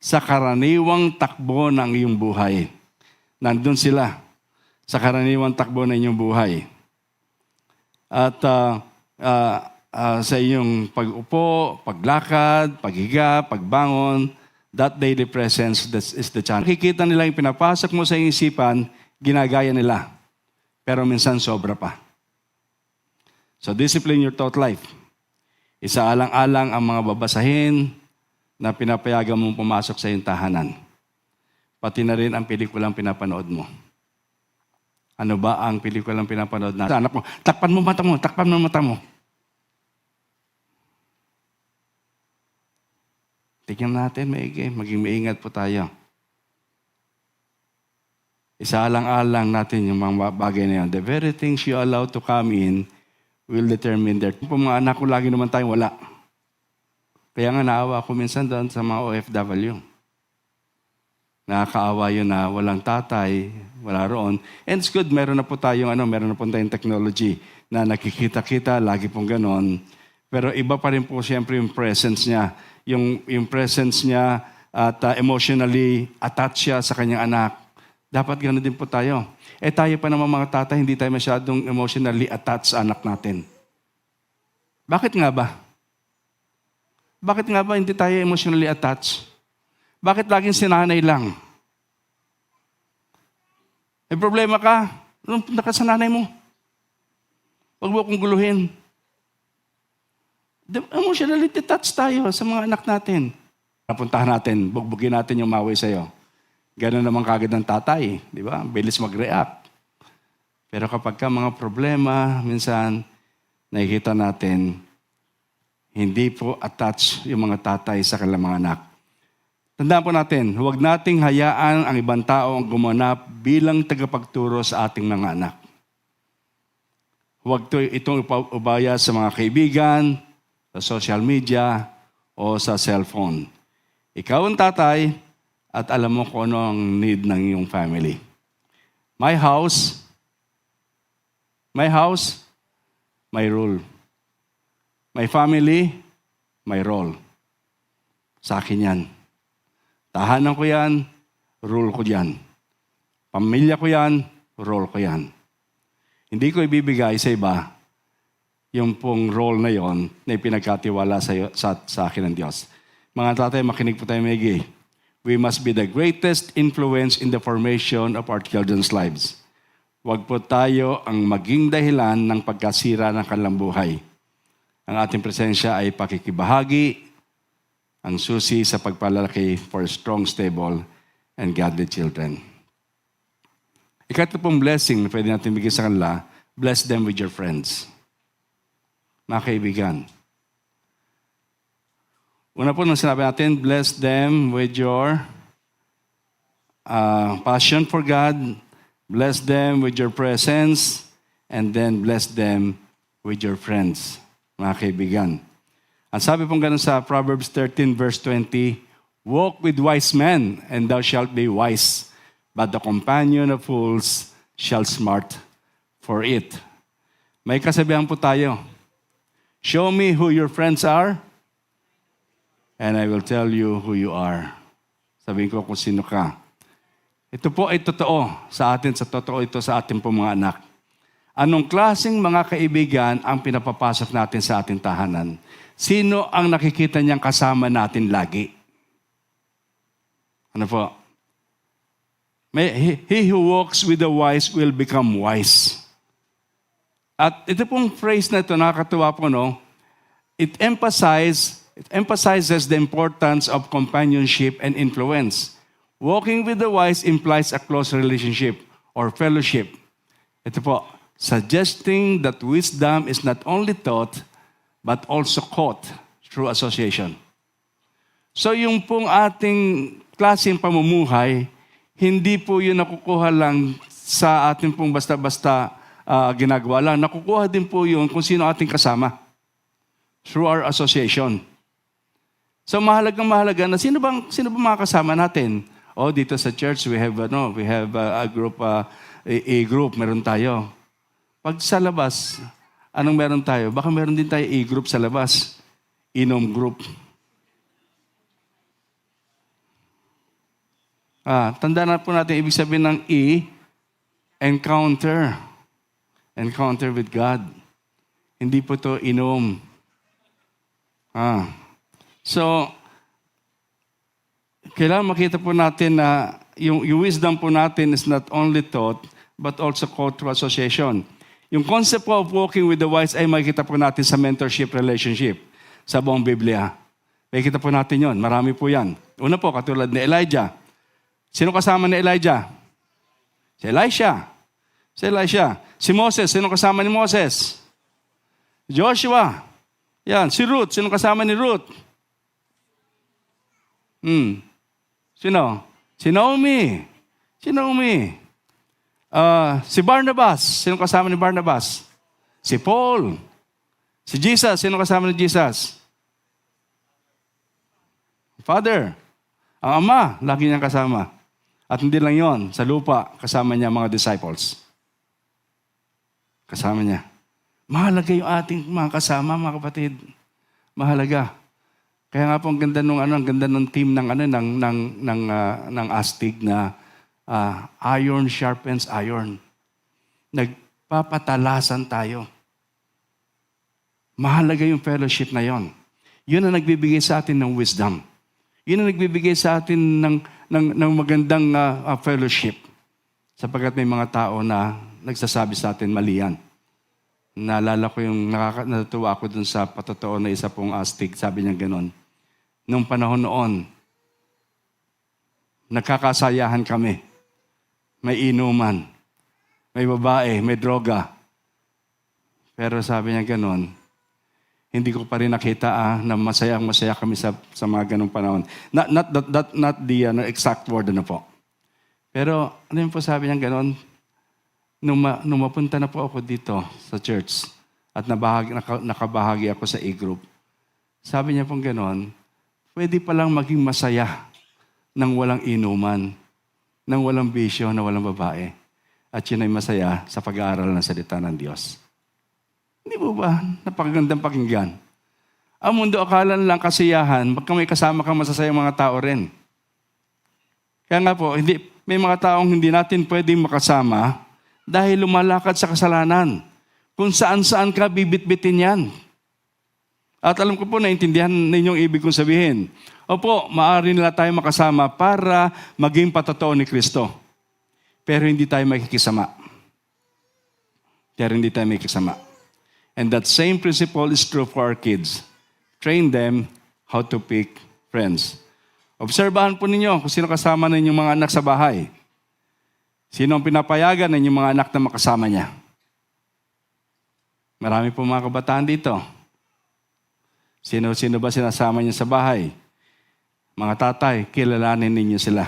Speaker 4: sa karaniwang takbo ng iyong buhay. Nandun sila sa karaniwang takbo ng inyong buhay. At sa iyong pag-upo, paglakad, paghiga, pagbangon, that daily presence is the channel. Nakikita nila yung pinapasok mo sa iyong isipan, ginagaya nila. Pero minsan sobra pa. So discipline your thought life. Isaalang-alang ang mga babasahin na pinapayagan mong pumasok sa iyong tahanan. Pati na rin ang pelikulang pinapanood mo. Ano ba ang pelikulang pinapanood natin? Anak mo, takpan mo mata mo, takpan mo mata mo. Tignan natin, maging maingat po tayo. Isaalang-alang natin yung mga bagay na yun. The very things you allow to come in will determine their... Kung mga anak ko, lagi naman tayo wala. Kaya nga naawa ako minsan doon sa mga OFW. Nakakaawa yun na walang tatay, wala roon. And it's good, meron na po tayong technology na nakikita-kita, lagi pong ganon. Pero iba pa rin po siyempre yung presence niya. Yung presence niya at emotionally attached siya sa kanyang anak. Dapat gano'n din po tayo. Tayo pa naman mga tatay, hindi tayo masyadong emotionally attached sa anak natin. Bakit nga ba? Bakit nga ba hindi tayo emotionally attached? Bakit laging sinanay lang? May problema ka? Punta ka sa nanay mo. Huwag mo akong guluhin. Emotionally attached tayo sa mga anak natin. Napuntahan natin, bugbugin natin yung maway sa'yo. Gano'n naman kagad ng tatay, di ba? Bilis mag-react. Pero kapag ka mga problema, minsan, nakikita natin, hindi po attached yung mga tatay sa kanilang mga anak. Tandaan po natin, huwag nating hayaan ang ibang tao ang gumanap bilang tagapagturo sa ating mga anak. Huwag itong ubaya sa mga kaibigan, sa social media, o sa cellphone. Ikaw ang tatay, at alam mo kung ano ang need ng iyong family. My house, my rule. My family, my role. Sa akin yan. Tahanan ko yan, rule ko yan. Pamilya ko yan, role ko yan. Hindi ko ibibigay sa iba yung pong role na yon na ipinagkatiwala sa akin ng Diyos. Mga tatay, makinig po tayo maigi. We must be the greatest influence in the formation of our children's lives. Huwag po tayo ang maging dahilan ng pagkasira ng kanilang buhay. Ang ating presensya ay pakikibahagi, ang susi sa pagpalalaki for strong, stable, and godly children. Ikatlo pong blessing na pwede natin bigyan sa kanila, bless them with your friends. Mga kaibigan. Una po nang sinabi natin, bless them with your passion for God, bless them with your presence, and then bless them with your friends, mga kaibigan. Ang sabi pong ganun sa Proverbs 13 verse 20, walk with wise men, and thou shalt be wise, but the companion of fools shall smart for it. May kasabihan po tayo, show me who your friends are, and I will tell you who you are. Sabihin ko kung sino ka. Ito po ay totoo sa atin, sa totoo ito sa ating po mga anak. Anong klaseng mga kaibigan ang pinapapasok natin sa ating tahanan? Sino ang nakikita niyang kasama natin lagi? Ano po? He who walks with the wise will become wise. At ito pong phrase na ito, nakakatuwa po, no? It emphasizes the importance of companionship and influence. Walking with the wise implies a close relationship or fellowship. Ito po, suggesting that wisdom is not only taught, but also caught through association. So yung pong ating klaseng pamumuhay, hindi po yun nakukuha lang sa ating pong basta-basta ginagawa lang. Nakukuha din po yun kung sino ating kasama through our association. So mahalaga na sino bang mga kasama natin? Oh, dito sa church we have a group A group meron tayo. Pag sa labas, anong meron tayo? Baka meron din tayo A-group sa labas. Inom group. Tandaan na po natin ibig sabihin ng E, encounter. Encounter with God. Hindi po to inom. So, kailangan makita po natin na yung wisdom po natin is not only taught, but also caught through association. Yung concept of walking with the wise ay makikita po natin sa mentorship relationship sa buong Biblia. Makikita po natin yon. Marami po yan. Una po, katulad ni Elijah. Sino kasama ni Elijah? Si Elisha. Si Moses. Sino kasama ni Moses? Joshua. Yan. Si Ruth. Sino kasama ni Ruth? Sino? Si Naomi. Si Barnabas. Sino kasama ni Barnabas? Si Paul. Si Jesus. Sino kasama ni Jesus? Father. Ang Ama, lagi niyang kasama. At hindi lang yon, sa lupa, kasama niya mga disciples. Kasama niya. Mahalaga yung ating mga kasama, mga kapatid. Mahalaga. Kaya nga po ang ganda nung team ng Astig na iron sharpens iron. Nagpapatalasan tayo. Mahalaga yung fellowship na yon. Yun ang nagbibigay sa atin ng wisdom. Yun ang nagbibigay sa atin ng magandang fellowship. Sapagkat may mga tao na nagsasabi sa atin mali yan. Naalala ko yung natutuwa ako dun sa patotoo na isa pong Astig. Sabi niya ganon. Nung panahon noon, nagkakasayahan kami. May inuman, may babae, may droga. Pero sabi niya ganon, hindi ko pa rin nakita na masaya kami sa mga ganong panahon. Not the exact word na po. Pero ano yung po sabi niya ganon? Nung mapunta na po ako dito sa church at nakabahagi ako sa A-group, sabi niya pong ganon, pwede palang maging masaya nang walang inuman, nang walang bisyo, na walang babae. At yun ay masaya sa pag-aaral ng salita ng Diyos. Hindi po ba napakagandang pakinggan? Ang mundo akala lang kasiyahan, pagka may kasama kang masasayang mga tao rin. Kaya nga po, may mga taong hindi natin pwedeng makasama dahil lumalakad sa kasalanan. Kung saan-saan ka bibit-bitin yan. At alam ko po, naintindihan ninyong ibig kong sabihin. Opo, maaari nila tayo makasama para maging patotoo ni Kristo. Pero hindi tayo makikisama. And that same principle is true for our kids. Train them how to pick friends. Obserbahan po ninyo kung sino kasama ninyong mga anak sa bahay. Sino ang pinapayagan ninyong mga anak na makasama niya? Marami po mga kabataan dito. Sino ba sinasama niyo sa bahay? Mga tatay, kilalanin ninyo sila.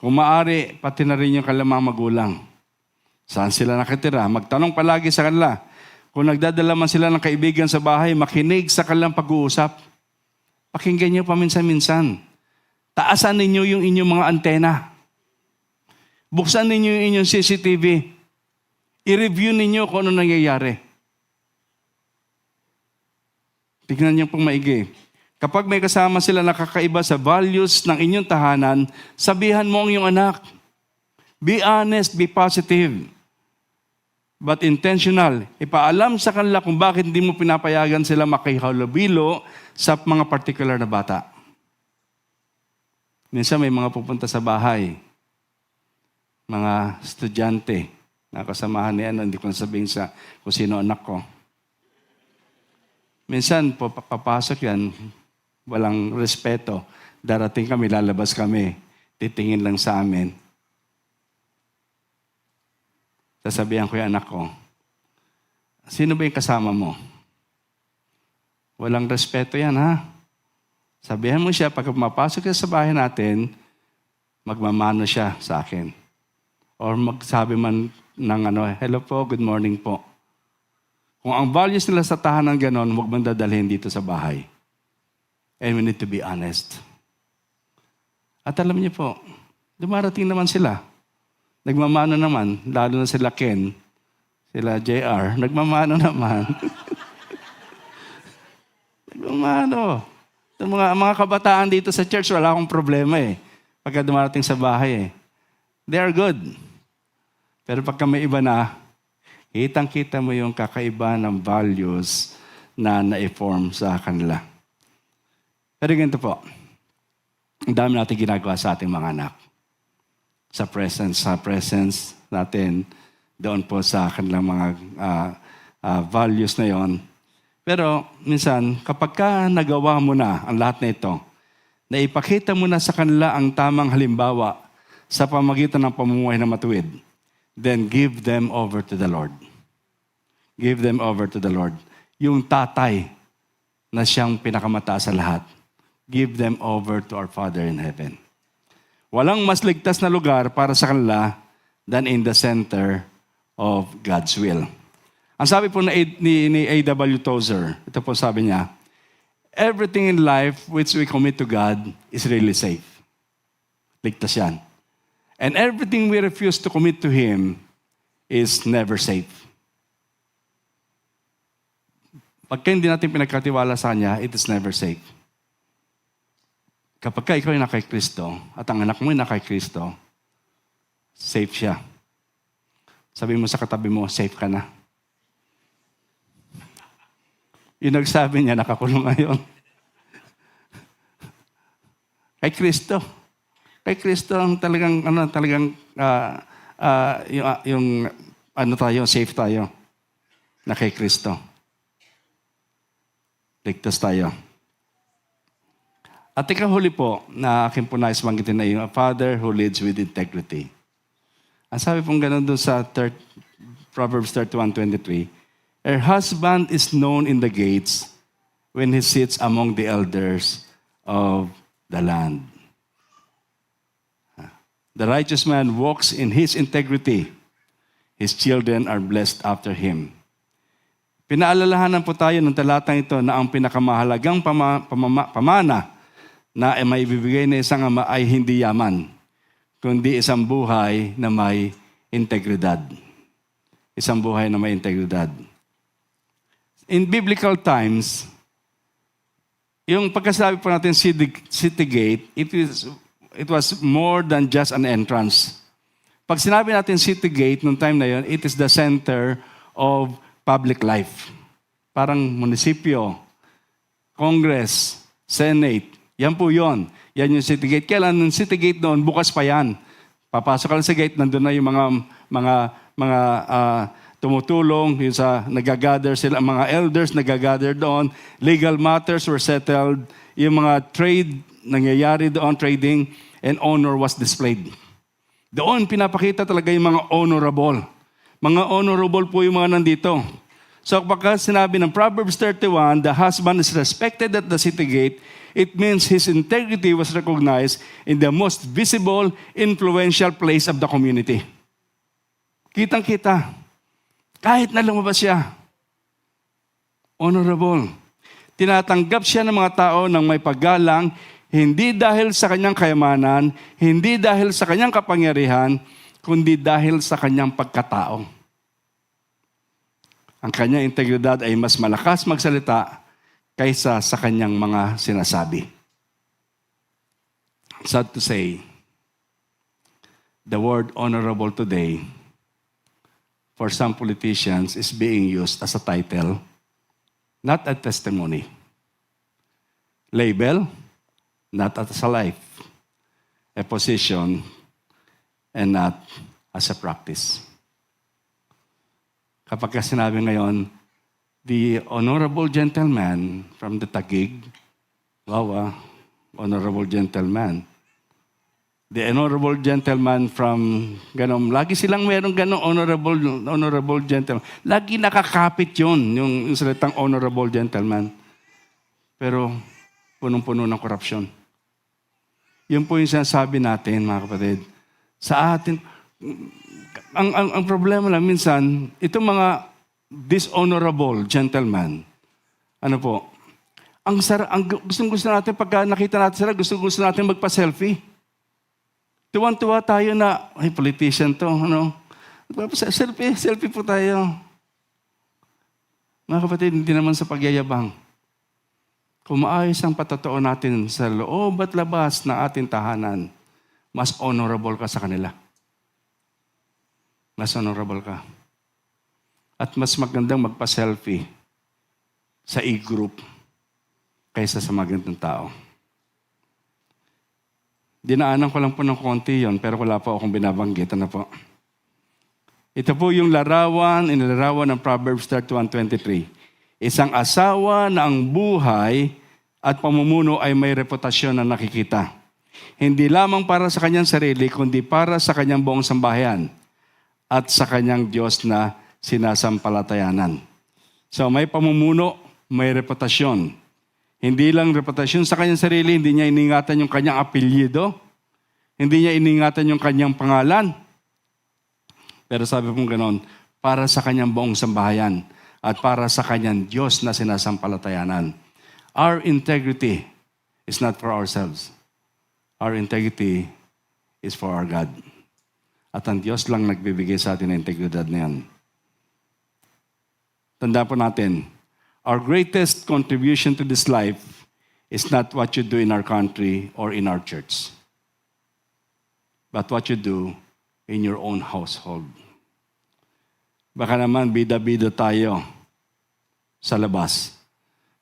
Speaker 4: Kung maaari, pati na rin yung kalamang magulang. Saan sila nakatira? Magtanong palagi sa kanila. Kung nagdadala man sila ng kaibigan sa bahay, makinig sa kanilang pag-uusap. Pakinggan niyo paminsan-minsan. Taasan ninyo yung inyong mga antena. Buksan ninyo yung inyong CCTV. I-review ninyo kung ano nangyayari. Tignan niyo pong maigi. Kapag may kasama sila nakakaiba sa values ng inyong tahanan, sabihan mo ang iyong anak, Be honest, be positive. But intentional. Ipaalam sa kanila kung bakit hindi mo pinapayagan sila makihalubilo sa mga particular na bata. Minsan may mga pupunta sa bahay, mga estudyante, na kasamahan ni hindi ko sabihin sa kung sino anak ko. Minsan po, papasok yan, walang respeto. Darating kami, lalabas kami, titingin lang sa amin. Sasabihan ko yung anak ko, sino ba yung kasama mo? Walang respeto yan, ha? Sabihan mo siya, pag mapasok siya sa bahay natin, magmamano siya sa akin. Or magsabi man ng hello po, good morning po. Kung ang values nila sa tahanan ganon, huwag man dadalhin dito sa bahay. And we need to be honest. At alam niyo po, dumarating naman sila. Nagmamano naman, lalo na sila Ken, sila JR, nagmamano naman. Nagmamano. Mga kabataan dito sa church, wala akong problema eh. Pagka dumarating sa bahay eh. They are good. Pero pagka may iba na, kitang-kita mo yung kakaiba ng values na na-form sa kanila. Pero ganito po, ang dami natin ginagawa sa ating mga anak. Sa presence natin, doon po sa kanilang mga values na yon. Pero minsan, kapag ka nagawa mo na ang lahat na ito, na ipakita mo na sa kanila ang tamang halimbawa sa pamagitan ng pamumuhay na matuwid, then give them over to the Lord. Give them over to the Lord. Yung tatay na siyang pinakamataas sa lahat, give them over to our Father in heaven. Walang mas ligtas na lugar para sa kanila than in the center of God's will. Ang sabi po ni A.W. Tozer, ito po sabi niya, everything in life which we commit to God is really safe. Ligtas yan. And everything we refuse to commit to Him is never safe. Pagka hindi natin pinagkatiwala sa Kanya, it is never safe. Kapag ka ikaw ay nakay Kristo at ang anak mo ay nakay Kristo, safe siya. Sabi mo sa katabi mo, safe ka na. Yung nagsabi niya, nakakulong ngayon. Kay Kristo. Kay Kristo ang talagang, safe tayo. Na kay Kristo. Ligtas tayo. At ikahuli po, na akin po nais banggitin na yung a father who leads with integrity. Ang sabi pong ganun doon sa Proverbs 31:23, her husband is known in the gates when he sits among the elders of the land. The righteous man walks in his integrity. His children are blessed after him. Pinaalalahanan po tayo ng talatang ito na ang pinakamahalagang pamana na may ibibigay na isang ama ay hindi yaman, kundi isang buhay na may integridad. Isang buhay na may integridad. In biblical times, yung pagkasabi po natin city gate, it was more than just an entrance. Pag sinabi natin city gate, nung time na yon, it is the center of public life. Parang munisipyo, Congress, Senate, yan po yon. Yan yung city gate. Kailan yung city gate doon, bukas pa yan. Papasok ka lang sa gate, nandun na yung mga tumutulong, yung sa nagagather sila, mga elders nagagather doon. Legal matters were settled. Yung mga trade, nangyayari doon, trading, and honor was displayed. Doon, pinapakita talaga yung mga honorable. Mga honorable po yung mga nandito. So kapag sinabi ng Proverbs 31, the husband is respected at the city gate, it means his integrity was recognized in the most visible, influential place of the community. Kitang-kita. Kahit na lumabas siya. Honorable. Tinatanggap siya ng mga tao ng may paggalang, hindi dahil sa kanyang kayamanan, hindi dahil sa kanyang kapangyarihan, kundi dahil sa kanyang pagkatao. Ang kanyang integridad ay mas malakas magsalita kaysa sa kanyang mga sinasabi. Sad to say, the word honorable today for some politicians is being used as a title, not a testimony. Label, not as a life. A position, and not as a practice. Kapag sinabi ngayon, the honorable gentleman from the Taguig, honorable gentleman. The honorable gentleman from, lagi silang merong honorable gentleman. Lagi nakakapit yun, yung salitang honorable gentleman. Pero, punong-puno ng korupsyon. Yun po yung sinasabi natin, mga kapatid. Sa atin, ang problema lang minsan, itong mga dishonorable gentleman, gusto natin, pagka nakita natin sila, gusto natin magpa-selfie. Tuwan-tuwa tayo na, ay, politician to, selfie po tayo. Mga kapatid, hindi naman sa pagyayabang. Kung maayos ang patotoo natin sa loob at labas ng ating tahanan, mas honorable ka sa kanila. Mas honorable ka. At mas magandang magpa-selfie sa e-group kaysa sa magandang tao. Dinaanan ko lang po ng konti yon, pero wala po akong binabanggit. Ano po? Ito po yung inilarawan ng Proverbs 31:23. Isang asawa na ang buhay at pamumuno ay may reputasyon na nakikita. Hindi lamang para sa kanyang sarili, kundi para sa kanyang buong sambahayan at sa kanyang Diyos na sinasampalatayanan. So may pamumuno, may reputasyon. Hindi lang reputasyon sa kanyang sarili, hindi niya iningatan yung kanyang apelyido, hindi niya iningatan yung kanyang pangalan. Pero sabi pong ganon, para sa kanyang buong sambahayan at para sa kanyang Diyos na sinasampalatayanan. Our integrity is not for ourselves. Our integrity is for our God. At ang Diyos lang nagbibigay sa atin ng integridad na yan. Tanda po natin, our greatest contribution to this life is not what you do in our country or in our church, but what you do in your own household. Baka naman bida-bida tayo sa labas.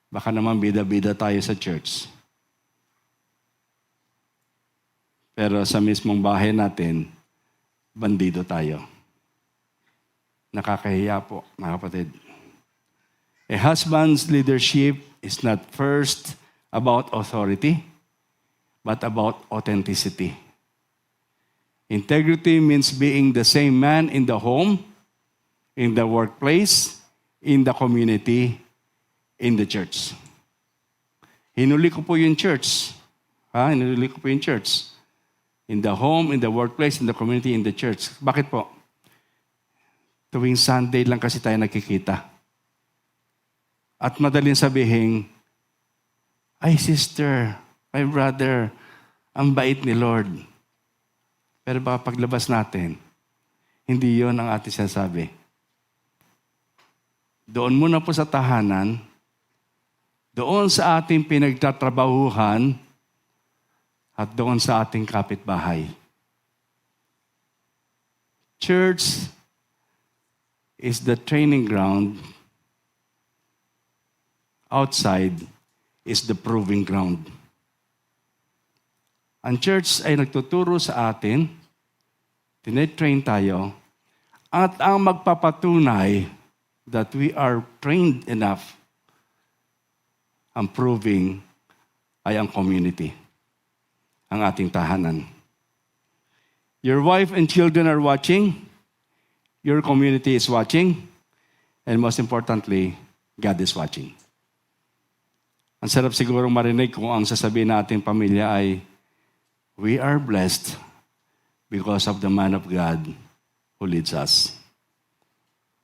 Speaker 4: Baka naman bida-bida tayo sa church. Pero sa mismong bahay natin, bandido tayo. Nakakahiya po, mga kapatid. A husband's leadership is not first about authority, but about authenticity. Integrity means being the same man in the home, in the workplace, in the community, in the church. Hinuli ko po yung church. Hinuli ko po yung church. In the home, in the workplace, in the community, in the church. Bakit po? Tuwing Sunday lang kasi tayo nakikita. At madaling sabihin, ay sister, my brother, ang bait ni Lord. Pero baka paglabas natin, hindi yon ang ating sinasabi. Doon muna po sa tahanan, doon sa ating pinagtatrabahuhan, at doon sa ating kapitbahay. Church is the training ground. Outside is the proving ground. Ang church ay nagtuturo sa atin, tinetrain tayo, at ang magpapatunay that we are trained enough, ang proving ay ang community, ang ating tahanan. Your wife and children are watching, your community is watching, and most importantly, God is watching. Ang sarap sigurong marinig kung ang sasabihin natin pamilya ay, we are blessed because of the man of God who leads us.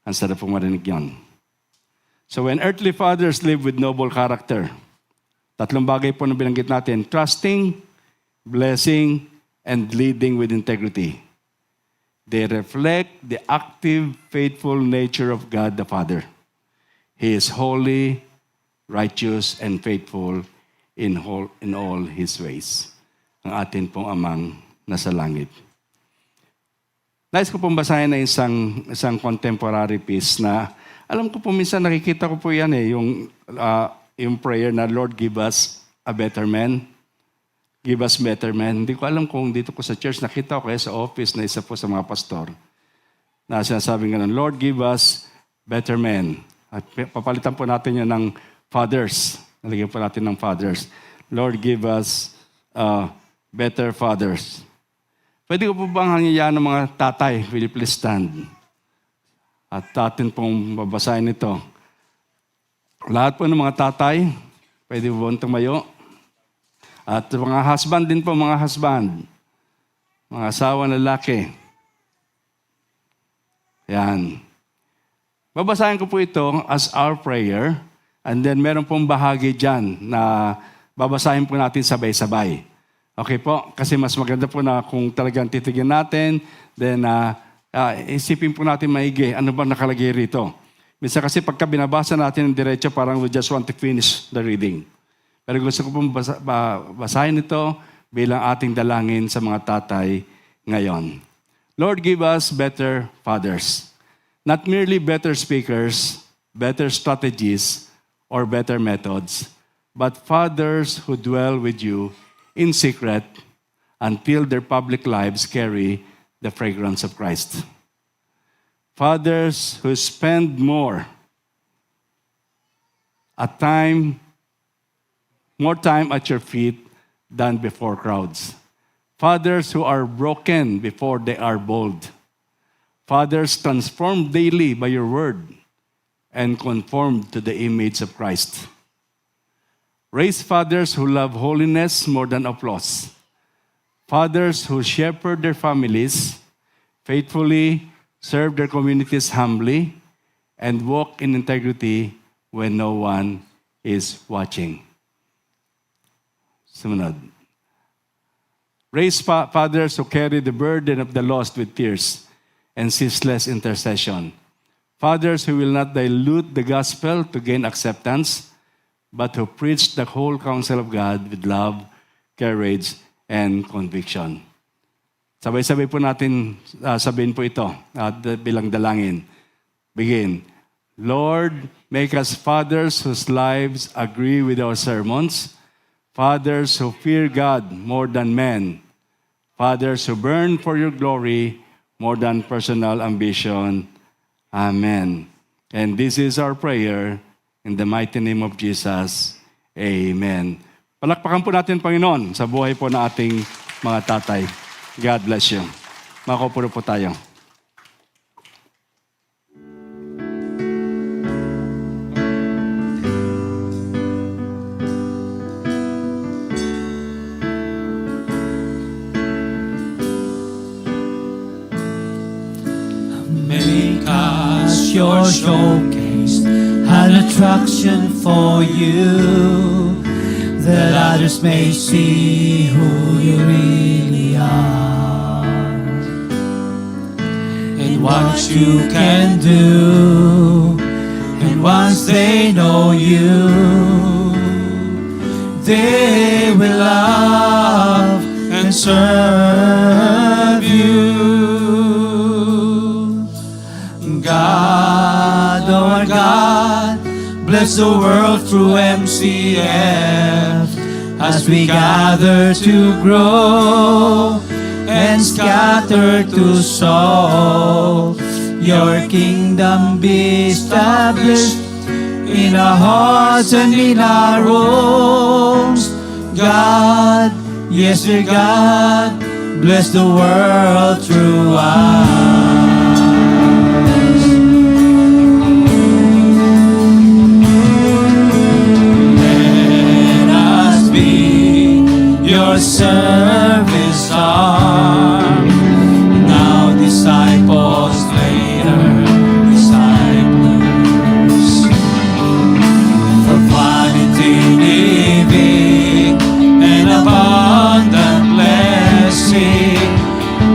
Speaker 4: Ang sarap pong marinig yon. So when earthly fathers live with noble character, tatlong bagay po na binanggit natin, trusting, blessing, and leading with integrity. They reflect the active, faithful nature of God the Father. He is holy, righteous, and faithful in all His ways. Ang atin pong amang nasa langit. Nais ko pong basahin na isang contemporary piece na alam ko po minsan nakikita ko po yan yung prayer na Lord give us a better man. Give us better man. Hindi ko alam kung dito ko sa church nakita ko kaya sa office na isa po sa mga pastor na sinasabi nga Lord give us better men. At papalitan po natin yan ng fathers. Nalagyan po natin ng fathers. Lord give us better fathers. Pwede ko po bang hangyayan ng mga tatay? Will you please stand? At atin pong babasahin ito. Lahat po ng mga tatay, pwede po bang tumayo? At mga husband din po, mga husband. Mga asawa lalaki. Yan. Babasahin ko po ito as our prayer. And then meron pong bahagi dyan na babasahin po natin sabay-sabay. Okay po? Kasi mas maganda po na kung talagang titigyan natin, then isipin po natin maigi, ano ba nakalagay rito. Minsan kasi pagka binabasa natin ng diretso, parang we just want to finish the reading. Pero gusto ko pong basahin ito bilang ating dalangin sa mga tatay ngayon. Lord, give us better fathers. Not merely better speakers, better strategies, or better methods, but fathers who dwell with you in secret until their public lives carry the fragrance of Christ. Fathers who spend more time at your feet than before crowds. Fathers who are broken before they are bold. Fathers transformed daily by your word and conformed to the image of Christ. Raise fathers who love holiness more than applause. Fathers who shepherd their families faithfully, serve their communities humbly, and walk in integrity when no one is watching. Sumunod. Raise fathers who carry the burden of the lost with tears and ceaseless intercession. Fathers who will not dilute the gospel to gain acceptance, but who preach the whole counsel of God with love, courage, and conviction. Sabay-sabay po natin sabihin po ito bilang dalangin. Begin. Lord, make us fathers whose lives agree with our sermons, fathers who fear God more than men, fathers who burn for your glory more than personal ambition. Amen. And this is our prayer in the mighty name of Jesus. Amen. Palakpakan po natin, Panginoon, sa buhay po ng ating mga tatay. God bless you. Makaupo po tayo.
Speaker 5: Make us your showcase, an attraction for you, that others may see who you really are, and what you can do. And once they know you, they will love and serve you. God, oh our God, bless the world through MCF as we gather to grow and scatter to sow. Your kingdom be established in our hearts and in our homes. God, yes, dear God, bless the world through us. Your service arm, now disciples, later disciples, for vanity living and abundant blessing,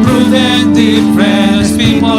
Speaker 5: prudent difference, people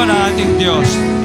Speaker 5: ng ating Diyos.